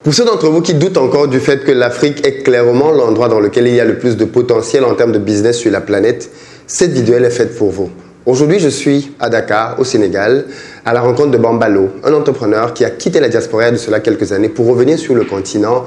Pour ceux d'entre vous qui doutent encore du fait que l'Afrique est clairement l'endroit dans lequel il y a le plus de potentiel en termes de business sur la planète, cette vidéo elle est faite pour vous. Aujourd'hui, je suis à Dakar, au Sénégal, à la rencontre de Bambalo, un entrepreneur qui a quitté la diaspora il y a de cela quelques années pour revenir sur le continent,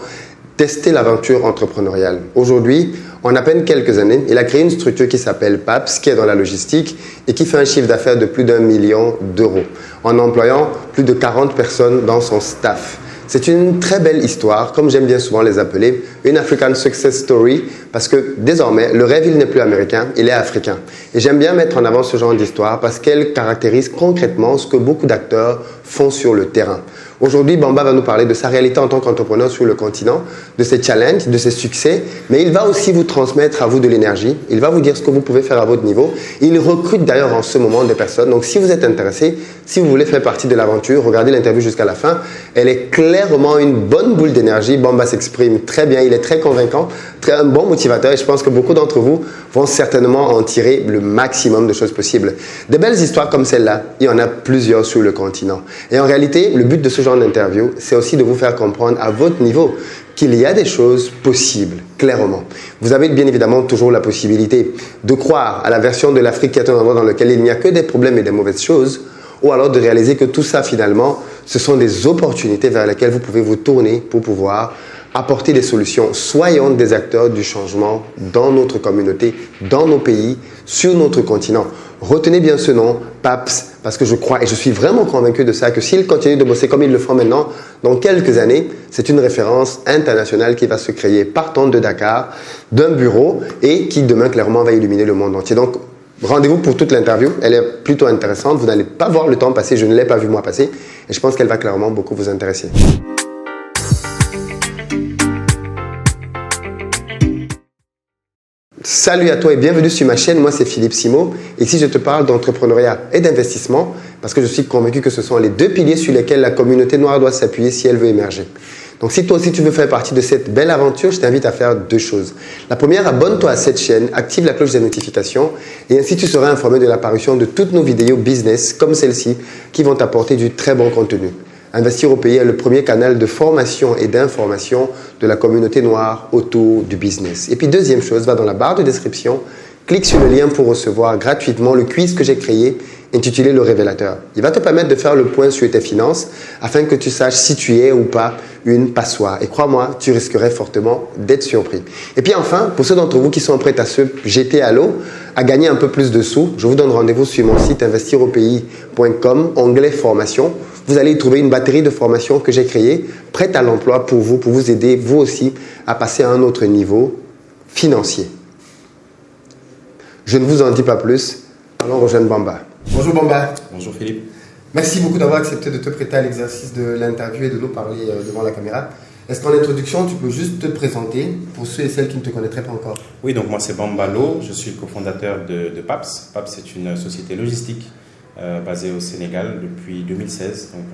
tester l'aventure entrepreneuriale. Aujourd'hui, en à peine quelques années, il a créé une structure qui s'appelle PAPS, qui est dans la logistique et qui fait un chiffre d'affaires de plus d'1 million d'euros, en employant plus de 40 personnes dans son staff. C'est une très belle histoire, comme j'aime bien souvent les appeler, une African Success Story, parce que désormais, le rêve, il n'est plus américain, il est africain. Et j'aime bien mettre en avant ce genre d'histoire parce qu'elle caractérise concrètement ce que beaucoup d'acteurs font sur le terrain. Aujourd'hui, Bamba va nous parler de sa réalité en tant qu'entrepreneur sur le continent, de ses challenges, de ses succès, mais il va aussi vous transmettre à vous de l'énergie, il va vous dire ce que vous pouvez faire à votre niveau. Il recrute d'ailleurs en ce moment des personnes, donc si vous êtes intéressé, si vous voulez faire partie de l'aventure, regardez l'interview jusqu'à la fin, elle est clairement une bonne boule d'énergie. Bamba s'exprime très bien, il est très convaincant, un bon motivateur et je pense que beaucoup d'entre vous vont certainement en tirer le maximum de choses possibles. Des belles histoires comme celle-là, il y en a plusieurs sur le continent. Et en réalité, le but de ce genre d'interview, c'est aussi de vous faire comprendre à votre niveau qu'il y a des choses possibles, clairement. Vous avez bien évidemment toujours la possibilité de croire à la version de l'Afrique qui est un endroit dans lequel il n'y a que des problèmes et des mauvaises choses, ou alors de réaliser que tout ça, finalement, ce sont des opportunités vers lesquelles vous pouvez vous tourner pour pouvoir apporter des solutions. Soyons des acteurs du changement dans notre communauté, dans nos pays, sur notre continent. Retenez bien ce nom, PAPS, parce que je crois et je suis vraiment convaincu de ça, que s'ils continuent de bosser comme ils le font maintenant, dans quelques années, c'est une référence internationale qui va se créer partant de Dakar, d'un bureau et qui demain clairement va illuminer le monde entier. Donc, rendez-vous pour toute l'interview, elle est plutôt intéressante, vous n'allez pas voir le temps passer, je ne l'ai pas vu moi passer et je pense qu'elle va clairement beaucoup vous intéresser. Salut à toi et bienvenue sur ma chaîne, moi c'est Philippe Simo et ici je te parle d'entrepreneuriat et d'investissement parce que je suis convaincu que ce sont les deux piliers sur lesquels la communauté noire doit s'appuyer si elle veut émerger. Donc si toi aussi tu veux faire partie de cette belle aventure, je t'invite à faire deux choses. La première, abonne-toi à cette chaîne, active la cloche des notifications et ainsi tu seras informé de l'apparition de toutes nos vidéos business comme celle-ci qui vont t'apporter du très bon contenu. Investir au pays est le premier canal de formation et d'information de la communauté noire autour du business. Et puis deuxième chose, va dans la barre de description, clique sur le lien pour recevoir gratuitement le quiz que j'ai créé intitulé Le Révélateur. Il va te permettre de faire le point sur tes finances afin que tu saches si tu es ou pas une passoire. Et crois-moi, tu risquerais fortement d'être surpris. Et puis enfin, pour ceux d'entre vous qui sont prêts à se jeter à l'eau, à gagner un peu plus de sous, je vous donne rendez-vous sur mon site investiraupais.com, onglet formation. Vous allez y trouver une batterie de formations que j'ai créée, prête à l'emploi pour vous aider, vous aussi, à passer à un autre niveau financier. Je ne vous en dis pas plus, allons rejoindre Bamba. Bonjour Bamba. Bonjour Philippe. Merci beaucoup d'avoir accepté de te prêter à l'exercice de l'interview et de nous parler devant la caméra. Est-ce qu'en introduction, tu peux juste te présenter pour ceux et celles qui ne te connaîtraient pas encore? Oui, donc moi c'est Bambalo, je suis le cofondateur de PAPS. PAPS c'est une société logistique basée au Sénégal depuis 2016. Donc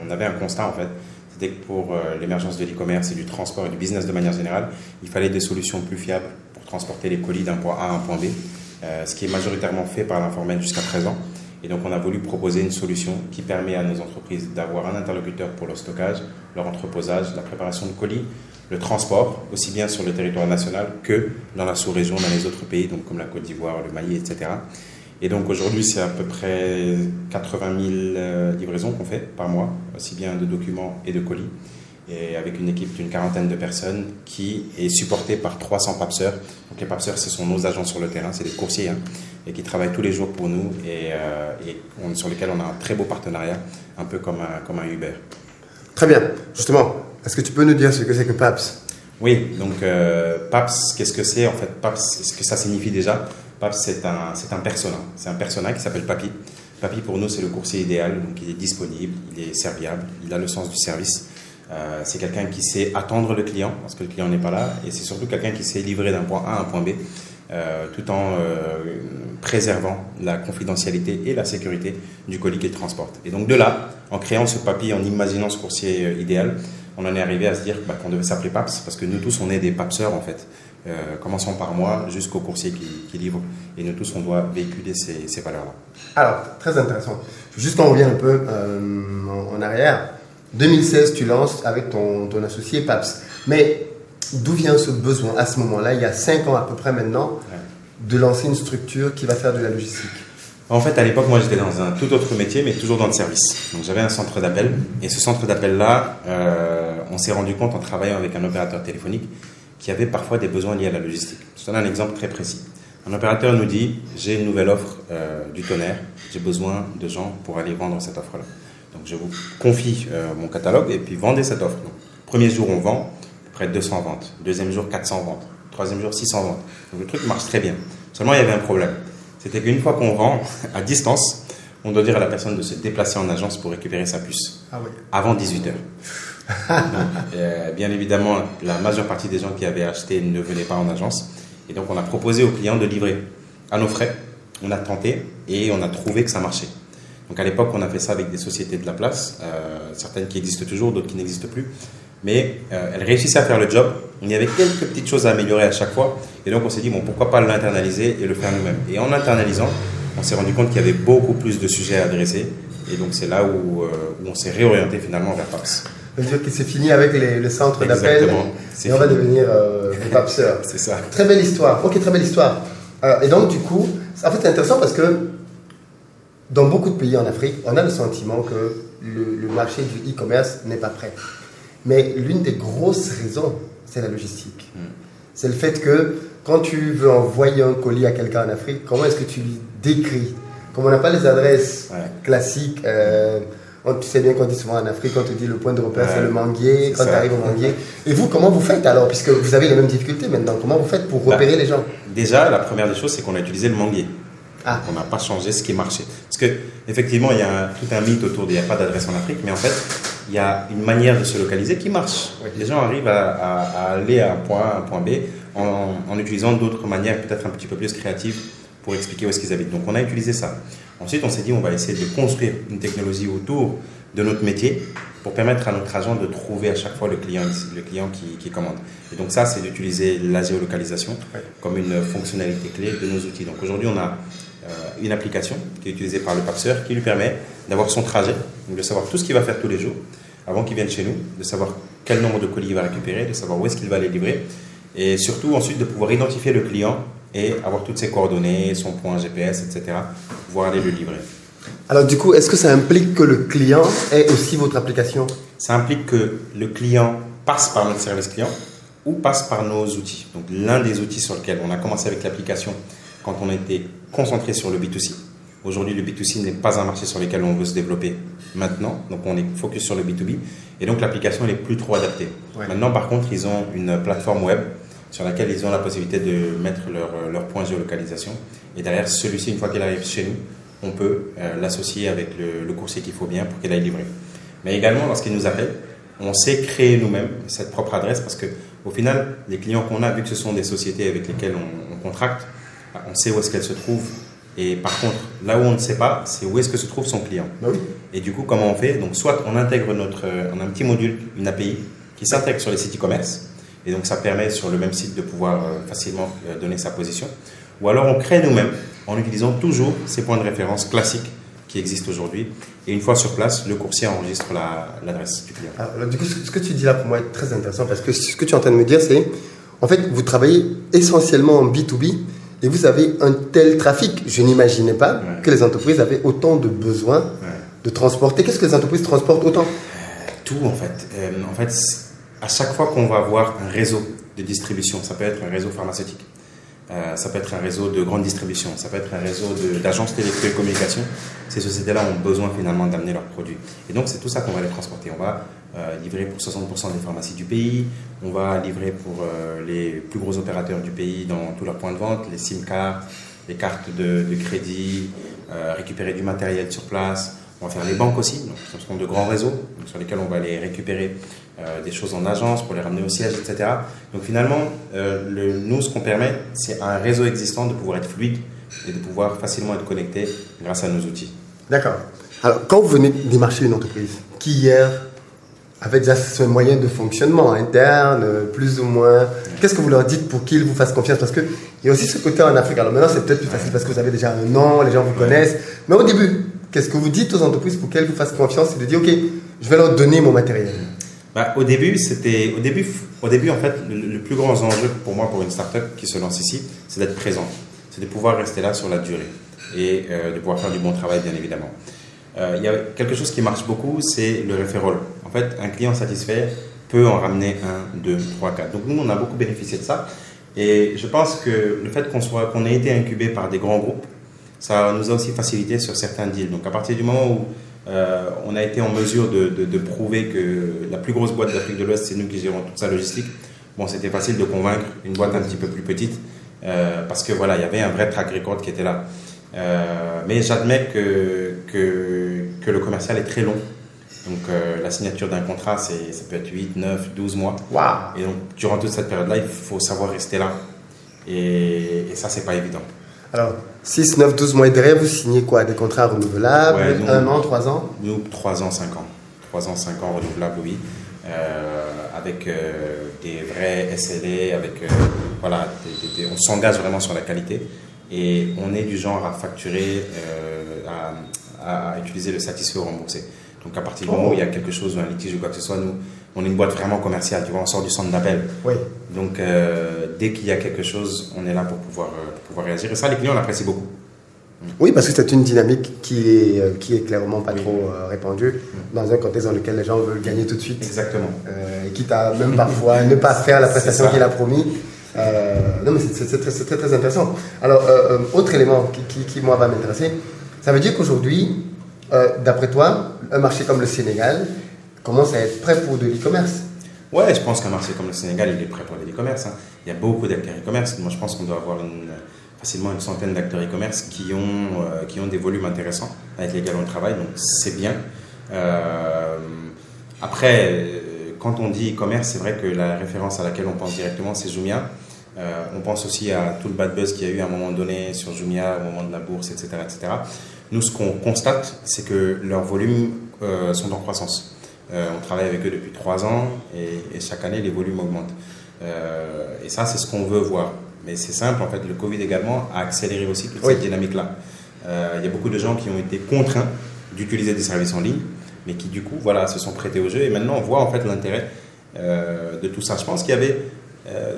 on avait un constat en fait, c'était que pour l'émergence de l'e-commerce et du transport et du business de manière générale, il fallait des solutions plus fiables pour transporter les colis d'un point A à un point B, ce qui est majoritairement fait par l'informel jusqu'à présent. Et donc on a voulu proposer une solution qui permet à nos entreprises d'avoir un interlocuteur pour leur stockage, leur entreposage, la préparation de colis, le transport, aussi bien sur le territoire national que dans la sous-région, dans les autres pays, donc comme la Côte d'Ivoire, le Mali, etc. Et donc aujourd'hui, c'est à peu près 80 000 livraisons qu'on fait par mois, aussi bien de documents et de colis, et avec une équipe d'une 40aine de personnes qui est supportée par 300 papseurs. Donc les papseurs, ce sont nos agents sur le terrain, c'est des coursiers, et qui travaillent tous les jours pour nous et sur lesquels on a un très beau partenariat, un peu comme un Uber. Très bien. Justement, est-ce que tu peux nous dire ce que c'est que PAPS? Oui, donc PAPS, qu'est-ce que c'est en fait? PAPS, ce que ça signifie déjà? PAPS, c'est un persona. C'est un persona qui s'appelle Papy. Papy, pour nous, c'est le coursier idéal. Donc, il est disponible, il est serviable, il a le sens du service. C'est quelqu'un qui sait attendre le client parce que le client n'est pas là. Et c'est surtout quelqu'un qui sait livrer d'un point A à un point B tout en préservant la confidentialité et la sécurité du colis qu'il transporte. Et donc, de là, en créant ce Papy, en imaginant ce coursier idéal, on en est arrivé à se dire qu'on devait s'appeler PAPS parce que nous tous, on est des papseurs en fait. Commençons par moi jusqu'au coursier qui livre. Et nous tous, on doit véhiculer ces valeurs-là. Alors, très intéressant. Juste qu'on revienne un peu en arrière. 2016, tu lances avec ton associé PAPS. Mais d'où vient ce besoin à ce moment-là, il y a 5 ans à peu près maintenant, de lancer une structure qui va faire de la logistique? En fait, à l'époque, moi, j'étais dans un tout autre métier, mais toujours dans le service. Donc, j'avais un centre d'appel. Et ce centre d'appel-là, on s'est rendu compte en travaillant avec un opérateur téléphonique qu'il y avait parfois des besoins liés à la logistique. Je donne un exemple très précis. Un opérateur nous dit, j'ai une nouvelle offre du tonnerre, j'ai besoin de gens pour aller vendre cette offre-là. Donc, je vous confie mon catalogue et puis vendez cette offre. Donc, premier jour, on vend près de 200 ventes. Deuxième jour, 400 ventes. Troisième jour, 600 ventes. Donc, le truc marche très bien. Seulement, il y avait un problème. C'était qu'une fois qu'on vend à distance, on doit dire à la personne de se déplacer en agence pour récupérer sa puce avant 18h. Donc, bien évidemment, la majeure partie des gens qui avaient acheté ne venaient pas en agence. Et donc, on a proposé aux clients de livrer à nos frais. On a tenté et on a trouvé que ça marchait. Donc, à l'époque, on a fait ça avec des sociétés de la place, certaines qui existent toujours, d'autres qui n'existent plus. Mais elles réussissaient à faire le job. Il y avait quelques petites choses à améliorer à chaque fois. Et donc, on s'est dit, bon, pourquoi pas l'internaliser et le faire nous-mêmes. Et en internalisant, on s'est rendu compte qu'il y avait beaucoup plus de sujets à adresser. Et donc, c'est là où on s'est réorienté finalement vers PAPS. C'est-à-dire que c'est fini avec le centre d'appel et on va devenir des PAPSeurs. C'est ça. Très belle histoire. Ok, très belle histoire. Et donc, du coup, en fait, c'est intéressant parce que dans beaucoup de pays en Afrique, on a le sentiment que le marché du e-commerce n'est pas prêt. Mais l'une des grosses raisons, c'est la logistique. C'est le fait que quand tu veux envoyer un colis à quelqu'un en Afrique, comment est-ce que tu lui décris? Comme on n'a pas les adresses classiques, tu sais bien qu'on dit souvent en Afrique, on te dit le point de repère, c'est le manguier, quand tu arrives au manguier. Et vous, comment vous faites alors? Puisque vous avez les mêmes difficultés maintenant, comment vous faites pour repérer les gens? Déjà, la première des choses, c'est qu'on a utilisé le manguier. On n'a pas changé ce qui marchait. Parce qu'effectivement, il y a tout un mythe autour il n'y a pas d'adresse en Afrique, mais en fait, il y a une manière de se localiser qui marche. Les gens arrivent à aller à un point B en utilisant d'autres manières peut-être un petit peu plus créatives pour expliquer où est-ce qu'ils habitent. Donc on a utilisé ça. Ensuite, on s'est dit on va essayer de construire une technologie autour de notre métier pour permettre à notre agent de trouver à chaque fois le client qui commande. Et donc ça, c'est d'utiliser la géolocalisation comme une fonctionnalité clé de nos outils. Donc aujourd'hui, on a une application qui est utilisée par le PAPSeur qui lui permet d'avoir son trajet, donc de savoir tout ce qu'il va faire tous les jours avant qu'il vienne chez nous, de savoir quel nombre de colis il va récupérer, de savoir où est-ce qu'il va les livrer et surtout ensuite de pouvoir identifier le client et avoir toutes ses coordonnées, son point GPS, etc. pour pouvoir aller le livrer. Alors du coup, est-ce que ça implique que le client ait aussi votre application? Ça implique que le client passe par notre service client ou passe par nos outils. Donc l'un des outils sur lequel on a commencé avec l'application quand on était concentré sur le B2C. Aujourd'hui, le B2C n'est pas un marché sur lequel on veut se développer maintenant. Donc, on est focus sur le B2B. Et donc, l'application n'est plus trop adaptée. Maintenant, par contre, ils ont une plateforme web sur laquelle ils ont la possibilité de mettre leur point géolocalisation. Et derrière, celui-ci, une fois qu'il arrive chez nous, on peut l'associer avec le coursier qu'il faut bien pour qu'il aille livrer. Mais également, lorsqu'ils nous appellent, on sait créer nous-mêmes cette propre adresse parce qu'au final, les clients qu'on a, vu que ce sont des sociétés avec lesquelles on contracte, on sait où est-ce qu'elles se trouvent. Et par contre, là où on ne sait pas, c'est où est-ce que se trouve son client. Et du coup, comment on fait? Donc, soit on intègre on a un petit module, une API, qui s'intègre sur les sites e-commerce. Et donc, ça permet sur le même site de pouvoir facilement donner sa position. Ou alors, on crée nous-mêmes en utilisant toujours ces points de référence classiques qui existent aujourd'hui. Et une fois sur place, le coursier enregistre l'adresse du client. Alors, du coup, ce que tu dis là pour moi est très intéressant parce que ce que tu es en train de me dire, c'est en fait, vous travaillez essentiellement en B2B. Et vous avez un tel trafic, je n'imaginais pas que les entreprises avaient autant de besoins de transporter. Qu'est-ce que les entreprises transportent autant? Tout en fait. En fait, à chaque fois qu'on va avoir un réseau de distribution, ça peut être un réseau pharmaceutique, ça peut être un réseau de grande distribution, ça peut être un réseau d'agences télécommunications, ces sociétés-là ont besoin finalement d'amener leurs produits. Et donc c'est tout ça qu'on va les transporter. On va livrer pour 60% des pharmacies du pays, on va livrer pour les plus gros opérateurs du pays dans tous leurs points de vente, les SIM cards, les cartes de crédit, récupérer du matériel sur place. On va faire les banques aussi, donc ce sont de grands réseaux sur lesquels on va aller récupérer des choses en agence pour les ramener au siège, etc. Donc finalement, nous, ce qu'on permet, c'est à un réseau existant de pouvoir être fluide et de pouvoir facilement être connecté grâce à nos outils. D'accord. Alors, quand vous venez démarcher une entreprise qui hier avait déjà ce moyen de fonctionnement interne, plus ou moins, qu'est-ce que vous leur dites pour qu'ils vous fassent confiance? Parce qu'il y a aussi ce côté en Afrique. Alors maintenant, c'est peut-être plus facile parce que vous avez déjà un nom, les gens vous connaissent. Mais au début, qu'est-ce que vous dites aux entreprises pour qu'elles vous fassent confiance et de dire, OK, je vais leur donner mon matériel? Au début, en fait, le plus grand enjeu pour moi, pour une startup qui se lance ici, c'est d'être présent. C'est de pouvoir rester là sur la durée et de pouvoir faire du bon travail, bien évidemment. Il y a quelque chose qui marche beaucoup, c'est le referral. En fait, un client satisfait peut en ramener 1, 2, 3, 4. Donc nous, on a beaucoup bénéficié de ça. Et je pense que le fait qu'on ait été incubé par des grands groupes, ça nous a aussi facilité sur certains deals. Donc à partir du moment où on a été en mesure de prouver que la plus grosse boîte d'Afrique de l'Ouest, c'est nous qui gérons toute sa logistique, bon, c'était facile de convaincre une boîte un petit peu plus petite parce que voilà, il y avait un vrai track record qui était là. Mais j'admets que le commercial est très long. Donc la signature d'un contrat, ça peut être 8, 9, 12 mois. Wow. Et donc durant toute cette période-là, il faut savoir rester là. Et ça, c'est pas évident. Alors, 6, 9, 12 mois et derrière, vous signez quoi? Des contrats renouvelables? Ouais, nous, 1 an, 3 ans? Nous, 3 ans, 5 ans. 3 ans, 5 ans renouvelables, oui. Avec des vrais SLA, avec, voilà, on s'engage vraiment sur la qualité. Et on est du genre à facturer, à utiliser le satisfait ou remboursé. Donc à partir du moment où il y a quelque chose, un litige ou quoi que ce soit, nous, on est une boîte vraiment commerciale, tu vois, on sort du centre d'appel. Oui. Donc dès qu'il y a quelque chose, on est là pour pouvoir réagir. Et ça, les clients l'apprécient beaucoup. Oui, parce que c'est une dynamique qui est clairement pas trop répandue dans un contexte dans lequel les gens veulent gagner tout de suite. Exactement. Et quitte à même parfois ne pas faire la prestation qu'il a promis. Non, mais c'est très, très intéressant. Alors, autre élément qui moi, va m'intéresser, ça veut dire qu'aujourd'hui, d'après toi, un marché comme le Sénégal commence à être prêt pour de l'e-commerce? Ouais, je pense qu'un marché comme le Sénégal, il est prêt pour de l'e-commerce. Il y a beaucoup d'acteurs e-commerce. Moi, je pense qu'on doit avoir facilement une centaine d'acteurs e-commerce qui ont des volumes intéressants avec lesquels on travaille. Donc, c'est bien. Après, quand on dit e-commerce, c'est vrai que la référence à laquelle on pense directement, c'est Jumia. On pense aussi à tout le bad buzz qu'il y a eu à un moment donné sur Jumia, au moment de la bourse, etc. etc. Nous, ce qu'on constate, c'est que leurs volumes sont en croissance. On travaille avec eux depuis 3 ans et chaque année, les volumes augmentent. Et ça, c'est ce qu'on veut voir. Mais c'est simple, en fait, le Covid également a accéléré aussi toute cette dynamique-là. Il y a beaucoup de gens qui ont été contraints d'utiliser des services en ligne, mais qui, du coup, voilà, se sont prêtés au jeu. Et maintenant, on voit en fait l'intérêt de tout ça. Je pense qu'il y avait...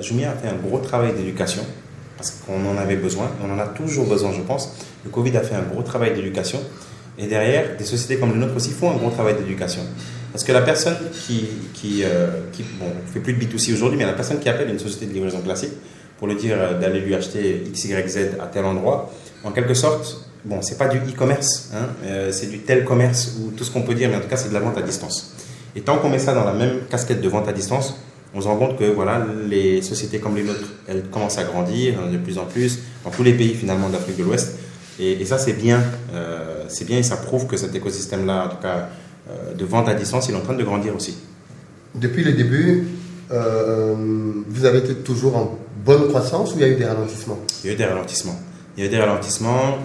Jumia a fait un gros travail d'éducation parce qu'on en avait besoin, on en a toujours besoin, je pense. Le Covid a fait un gros travail d'éducation et derrière, des sociétés comme les nôtres aussi font un gros travail d'éducation. Parce que la personne qui bon, on fait plus de B2C aujourd'hui, mais la personne qui appelle une société de livraison classique pour lui dire d'aller lui acheter XYZ à tel endroit, en quelque sorte, bon, c'est pas du e-commerce, hein, c'est du tel commerce ou tout ce qu'on peut dire, mais en tout cas, c'est de la vente à distance. Et tant qu'on met ça dans la même casquette de vente à distance, on se rend compte que voilà, les sociétés comme les nôtres, elles commencent à grandir de plus en plus dans tous les pays finalement d'Afrique de l'Ouest. Et ça, c'est bien et ça prouve que cet écosystème-là, en tout cas de vente à distance, il est en train de grandir aussi. Depuis le début, vous avez été toujours en bonne croissance ou il y a eu des ralentissements? Il y a eu des ralentissements.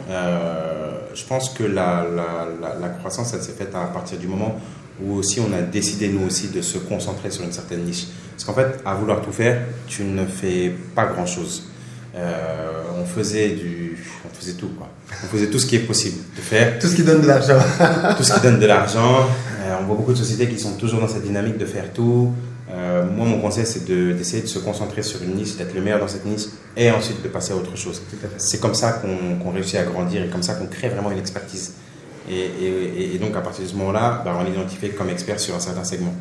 Je pense que la croissance, elle s'est faite à partir du moment où aussi on a décidé nous aussi de se concentrer sur une certaine niche. Parce qu'en fait, à vouloir tout faire, tu ne fais pas grand-chose. On faisait tout, quoi. On faisait tout ce qui est possible de faire. Tout ce qui donne de l'argent. Tout ce qui donne de l'argent. On voit beaucoup de sociétés qui sont toujours dans cette dynamique de faire tout. Moi, mon conseil, c'est d'essayer de se concentrer sur une niche, d'être le meilleur dans cette niche et ensuite de passer à autre chose. C'est comme ça qu'on réussit à grandir et comme ça qu'on crée vraiment une expertise. Et donc, à partir de ce moment-là, on est identifié comme expert sur un certain segment.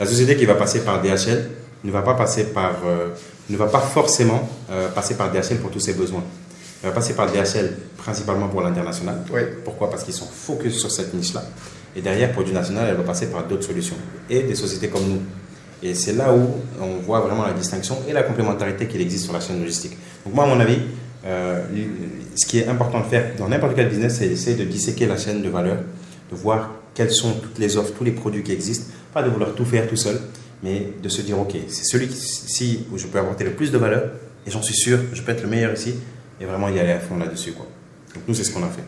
La société qui va passer par DHL ne va pas forcément passer par DHL pour tous ses besoins. Elle va passer par DHL principalement pour l'international. Oui. Pourquoi? Parce qu'ils sont focus sur cette niche-là. Et derrière, pour du national, elle va passer par d'autres solutions et des sociétés comme nous. Et c'est là où on voit vraiment la distinction et la complémentarité qu'il existe sur la chaîne logistique. Donc moi, à mon avis, ce qui est important de faire dans n'importe quel business, c'est d'essayer de disséquer la chaîne de valeur, de voir quelles sont toutes les offres, tous les produits qui existent, pas de vouloir tout faire tout seul, mais de se dire, ok, c'est celui où je peux apporter le plus de valeur, et j'en suis sûr, je peux être le meilleur ici, et vraiment y aller à fond là-dessus, quoi. Donc nous, c'est ce qu'on a fait.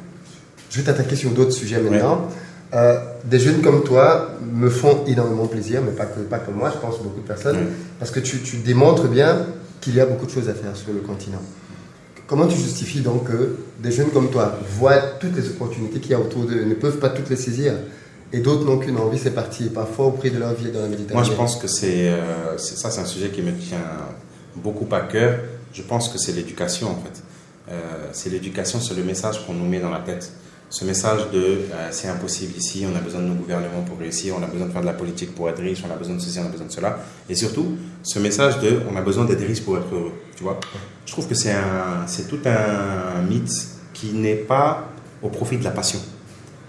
Je vais t'attaquer sur d'autres sujets maintenant. Ouais. Des jeunes comme toi me font énormément plaisir, mais pas que moi, je pense beaucoup de personnes, parce que tu démontres bien qu'il y a beaucoup de choses à faire sur le continent. comment tu justifies donc que des jeunes comme toi voient toutes les opportunités qu'il y a autour d'eux, ne peuvent pas toutes les saisir, et d'autres n'ont qu'une envie, c'est parti, parfois au prix de leur vie dans la Méditerranée? Moi, je pense que c'est un sujet qui me tient beaucoup à cœur. Je pense que c'est l'éducation, en fait. C'est l'éducation, c'est le message qu'on nous met dans la tête. Ce message de c'est impossible ici, on a besoin de nos gouvernements pour réussir, on a besoin de faire de la politique pour être riche, on a besoin de ceci, on a besoin de cela. Et surtout, ce message de on a besoin d'être riche pour être heureux. Tu vois, je trouve que c'est tout un mythe qui n'est pas au profit de la passion.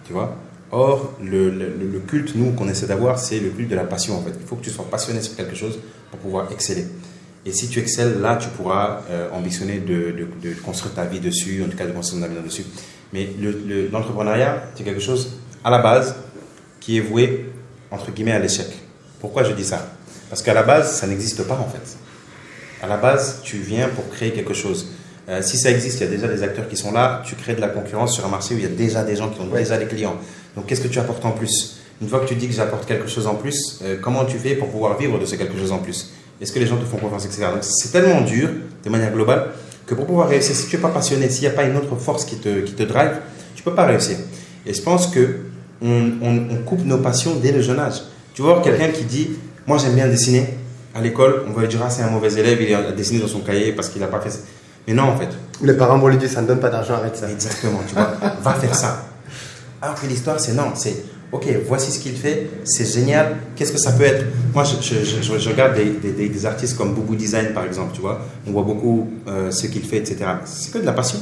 Tu vois. Or, le culte, nous, qu'on essaie d'avoir, c'est le culte de la passion, en fait. Il faut que tu sois passionné sur quelque chose pour pouvoir exceller. Et si tu excelles, là, tu pourras ambitionner de construire ta vie dessus, en tout cas de construire ton avenir dessus. Mais l'entrepreneuriat, c'est quelque chose, à la base, qui est voué, entre guillemets, à l'échec. Pourquoi je dis ça? Parce qu'à la base, ça n'existe pas, en fait. À la base, tu viens pour créer quelque chose. Si ça existe, il y a déjà des acteurs qui sont là, tu crées de la concurrence sur un marché où il y a déjà des gens qui ont déjà des clients. Donc, qu'est-ce que tu apportes en plus? Une fois que tu dis que j'apporte quelque chose en plus, comment tu fais pour pouvoir vivre de ce quelque chose en plus? Est-ce que les gens te font confiance, etc. Donc, c'est tellement dur, de manière globale, que pour pouvoir réussir, si tu n'es pas passionné, s'il n'y a pas une autre force qui te drive, tu ne peux pas réussir. Et je pense qu'on coupe nos passions dès le jeune âge. Tu vois quelqu'un qui dit « Moi, j'aime bien dessiner. À l'école, on va lui dire « Ah, c'est un mauvais élève, il a dessiné dans son cahier parce qu'il n'a pas fait ça. » Mais non, en fait. Les parents vont lui dire « Ça ne donne pas d'argent, arrête ça. » Exactement, tu vois. Va faire ça. Alors que l'histoire, c'est non, c'est ok, voici ce qu'il fait, c'est génial, qu'est-ce que ça peut être? Moi, je regarde des artistes comme Boubou Design, par exemple, tu vois, on voit beaucoup ce qu'il fait, etc. C'est que de la passion.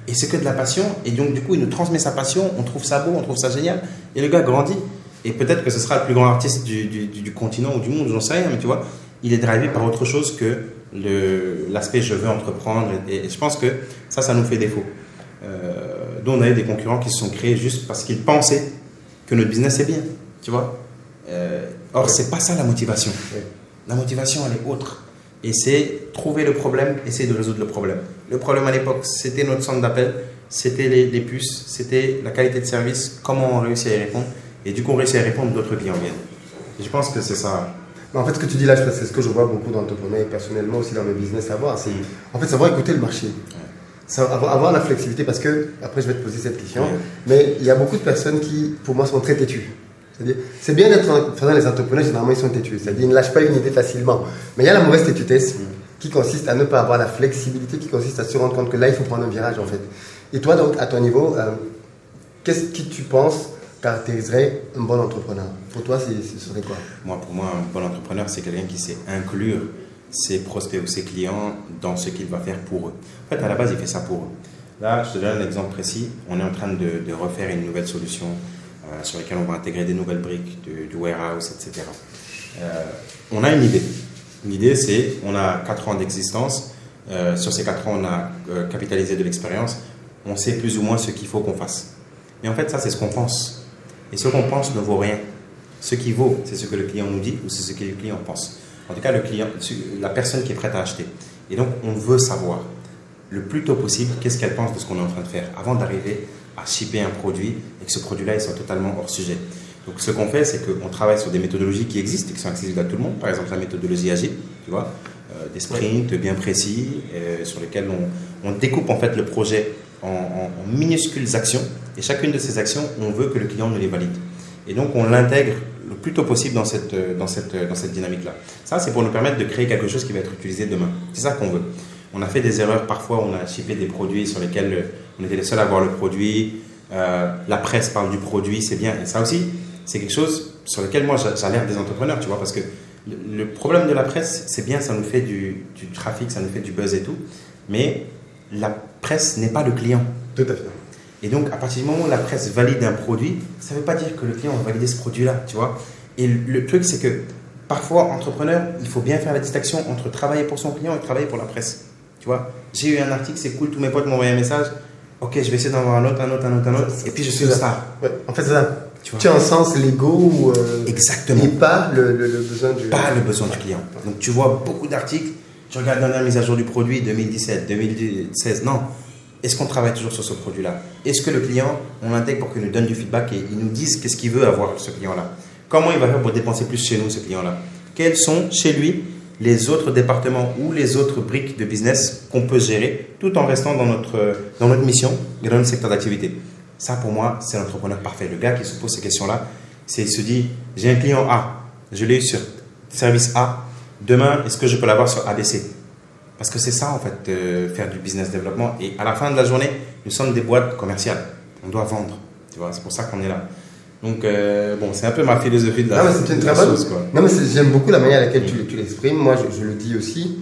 Et c'est que de la passion, et donc, du coup, il nous transmet sa passion, on trouve ça beau, on trouve ça génial, et le gars grandit. Et peut-être que ce sera le plus grand artiste du continent ou du monde, j'en sais rien, mais tu vois, il est drivé par autre chose que l'aspect je veux entreprendre, et je pense que ça nous fait défaut. Dont on a eu des concurrents qui se sont créés juste parce qu'ils pensaient que notre business est bien, tu vois. Or, c'est pas ça la motivation. La motivation, elle est autre. Et c'est trouver le problème, essayer de résoudre le problème. Le problème à l'époque, c'était notre centre d'appel, c'était les puces, c'était la qualité de service, comment on réussit à y répondre. Et du coup, on réussit à y répondre, d'autres clients viennent. Et je pense que c'est ça. En fait, ce que tu dis là, c'est ce que je vois beaucoup d'entrepreneurs et personnellement aussi dans mes business savoir. C'est en fait savoir écouter le marché. Avoir la flexibilité, parce que, après je vais te poser cette question, mais il y a beaucoup de personnes qui, pour moi, sont très têtues. C'est-à-dire, c'est bien d'être, les entrepreneurs, généralement, ils sont têtus. C'est-à-dire, ils ne lâchent pas une idée facilement. Mais il y a la mauvaise têtutesse qui consiste à ne pas avoir la flexibilité, qui consiste à se rendre compte que là, il faut prendre un virage, en fait. Et toi, donc, à ton niveau, qu'est-ce que tu penses caractériserait un bon entrepreneur? Pour toi, ce serait quoi? Pour moi, un bon entrepreneur, c'est quelqu'un qui sait inclure ses prospects ou ses clients dans ce qu'il va faire pour eux. En fait, à la base, il fait ça pour eux. Là, je te donne un exemple précis. On est en train de refaire une nouvelle solution sur laquelle on va intégrer des nouvelles briques, du warehouse, etc. On a une idée. L'idée, c'est on a 4 ans d'existence. Sur ces 4 ans, on a capitalisé de l'expérience. On sait plus ou moins ce qu'il faut qu'on fasse. Mais en fait, ça, c'est ce qu'on pense. Et ce qu'on pense ne vaut rien. Ce qui vaut, c'est ce que le client nous dit ou c'est ce que le client pense. En tout cas, le client, la personne qui est prête à acheter. Et donc, on veut savoir le plus tôt possible qu'est-ce qu'elle pense de ce qu'on est en train de faire avant d'arriver à shipper un produit et que ce produit-là, il soit totalement hors sujet. Donc, ce qu'on fait, c'est qu'on travaille sur des méthodologies qui existent et qui sont accessibles à tout le monde. Par exemple, la méthodologie agile, tu vois, des sprints bien précis sur lesquels on découpe en fait le projet en minuscules actions. Et chacune de ces actions, on veut que le client nous les valide. Et donc, on l'intègre le plus tôt possible dans cette dynamique-là. Ça, c'est pour nous permettre de créer quelque chose qui va être utilisé demain. C'est ça qu'on veut. On a fait des erreurs parfois, on a shippé des produits sur lesquels on était les seuls à voir le produit. La presse parle du produit, c'est bien. Et ça aussi, c'est quelque chose sur lequel moi, j'alerte des entrepreneurs, tu vois, parce que le problème de la presse, c'est bien, ça nous fait du trafic, ça nous fait du buzz et tout, mais la presse n'est pas le client. Tout à fait. Et donc, à partir du moment où la presse valide un produit, ça ne veut pas dire que le client va valider ce produit-là, tu vois. Et le truc, c'est que parfois, entrepreneur, il faut bien faire la distinction entre travailler pour son client et travailler pour la presse. Tu vois, j'ai eu un article, c'est cool, tous mes potes m'ont envoyé un message. Ok, je vais essayer d'en avoir un autre, et puis je suis le star. Ouais. En fait, c'est ça. Tu as un sens l'ego exactement. Et pas le besoin du... Pas le besoin du client. Donc, tu vois beaucoup d'articles, tu regardes la dernière mise à jour du produit, 2017, 2016, non. Est-ce qu'on travaille toujours sur ce produit-là? Est-ce que le client, on l'intègre pour qu'il nous donne du feedback et il nous dise qu'est-ce qu'il veut avoir ce client-là? Comment il va faire pour dépenser plus chez nous, ce client-là? Quels sont, chez lui, les autres départements ou les autres briques de business qu'on peut gérer tout en restant dans notre mission et dans notre secteur d'activité. Ça, pour moi, c'est l'entrepreneur parfait. Le gars qui se pose ces questions-là, il se dit, j'ai un client A, je l'ai eu sur service A, demain, est-ce que je peux l'avoir sur ABC? Parce que c'est ça, en fait, faire du business développement. Et à la fin de la journée, nous sommes des boîtes commerciales. On doit vendre. Tu vois, c'est pour ça qu'on est là. Donc, c'est un peu ma philosophie de la chose. C'est une très bonne chose. Non, mais j'aime beaucoup la manière à laquelle tu l'exprimes. Moi, je le dis aussi.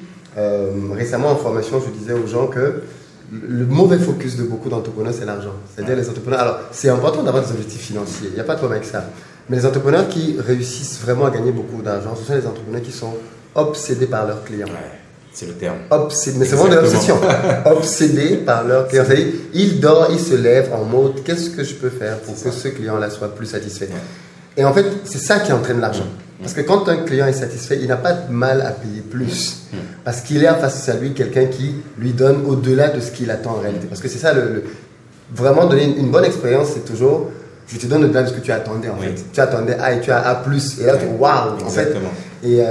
Récemment, en formation, je disais aux gens que le mauvais focus de beaucoup d'entrepreneurs, c'est l'argent. C'est-à-dire les entrepreneurs. Alors, c'est important d'avoir des objectifs financiers. Il n'y a pas de problème avec ça. Mais les entrepreneurs qui réussissent vraiment à gagner beaucoup d'argent, ce sont les entrepreneurs qui sont obsédés par leurs clients. Ouais, c'est le terme. Mais c'est vraiment de l'obsession. Obsédés par leurs clients. C'est-à-dire, ils dorment, ils se lèvent en mode qu'est-ce que je peux faire pour que ce client-là soit plus satisfait. Ouais. Et en fait, c'est ça qui entraîne l'argent. Parce que quand un client est satisfait, il n'a pas de mal à payer plus. Parce qu'il est en face à lui quelqu'un qui lui donne au-delà de ce qu'il attend en réalité. Parce que c'est ça, vraiment donner une bonne expérience, c'est toujours, je te donne au-delà de ce que tu attendais en fait. Tu attendais A et tu as A+. Et là, tu waouh, en fait. Et